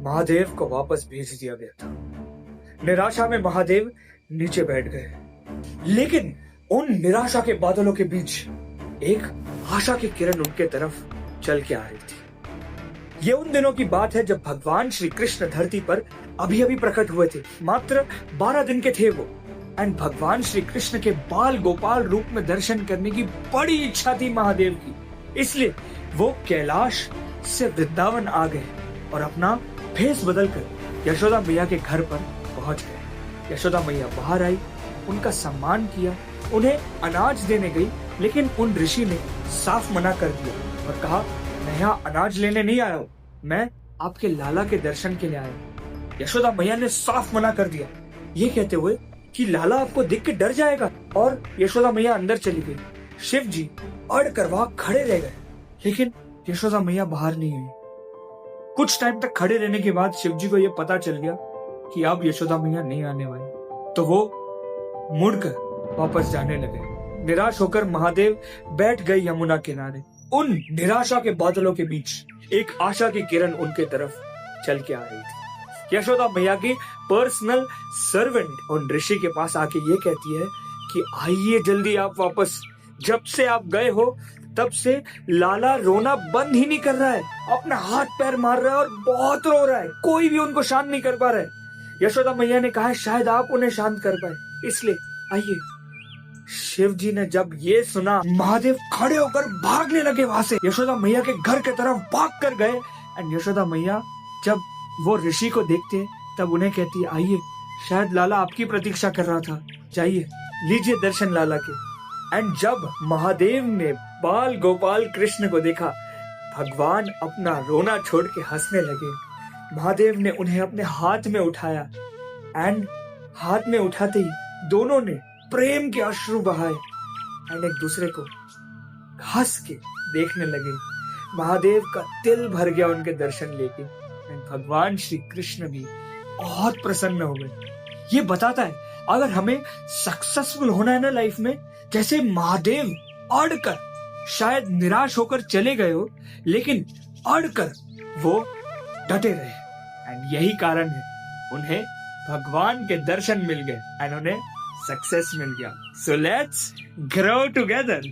महादेव को वापस भेज दिया गया था। निराशा में महादेव नीचे बैठ गए, लेकिन उन निराशा के बादलों के बीच एक आशा की किरण उनके तरफ चल के आ रही थी। ये उन दिनों की बात है जब भगवान श्री कृष्ण धरती पर अभी अभी प्रकट हुए थे। मात्र 12 दिन के थे वो। एंड भगवान श्री कृष्ण के बाल गोपाल रूप में दर्शन करने की बड़ी इच्छा थी महादेव की, इसलिए वो कैलाश से वृंदावन आ गए और अपना भेष बदलकर यशोदा मैया के घर पर पहुंच गए। यशोदा मैया बाहर आई, उनका सम्मान किया, उन्हें अनाज देने गई, लेकिन उन ऋषि ने साफ मना कर दिया और कहा, मैं यहाँ अनाज लेने नहीं आया हूँ, मैं आपके लाला के दर्शन के लिए आया हूँ। यशोदा मैया ने साफ मना कर दिया, ये कहते हुए कि लाला आपको देख के डर जाएगा, और यशोदा मैया अंदर चली गई। शिव जी अड़ कर वहां खड़े रह गए, लेकिन यशोदा मैया बाहर नहीं हुई। कुछ टाइम तक खड़े रहने के बाद शिव जी को यह पता चल गया कि अब यशोदा मैया नहीं आने वाली, तो वो मुड़कर वापस जाने लगे। निराश होकर महादेव बैठ गए यमुना किनारे। उन निराशा के बादलों के बीच एक आशा की किरण उनके तरफ चल के आ रही थी। यशोदा मैया की पर्सनल सर्वेंट उन ऋषि के पास आके ये कहती है कि आइए जल्दी आप वापस, जब से आप गए हो तब से लाला रोना बंद ही नहीं कर रहा है, अपना हाथ पैर मार रहा है और बहुत रो रहा है, कोई भी उनको शांत नहीं कर पा रहा है। यशोदा मैया ने कहा शायद आप उन्हें शांत कर पाए, इसलिए आइए। शिव जी ने जब ये सुना, महादेव खड़े होकर भागने लगे वहां से, यशोदा मैया के घर की तरफ भाग कर गए। एंड यशोदा मैया जब वो ऋषि को देखते तब उन्हें कहती, आइए, शायद लाला आपकी प्रतीक्षा कर रहा था, जाइए लीजिए दर्शन लाला के। एंड जब महादेव ने बाल गोपाल कृष्ण को देखा, भगवान अपना रोना छोड़ के हंसने लगे। महादेव ने उन्हें अपने हाथ में उठाया, एंड हाथ में उठाते ही दोनों ने प्रेम के अश्रु बहाए एंड एक दूसरे को हंस के देखने लगे। महादेव का दिल भर गया उनके दर्शन लेके, एंड भगवान श्री कृष्ण भी बहुत प्रसन्न हो गए। ये बताता है अगर हमें सक्सेसफुल होना है ना लाइफ में, जैसे महादेव अड़कर शायद निराश होकर चले गए हो, लेकिन अड़कर वो डटे रहे, एंड यही कारण है उन्हें भगवान के दर्शन मिल गए एंड उन्हें सक्सेस मिल गया। So let's grow together.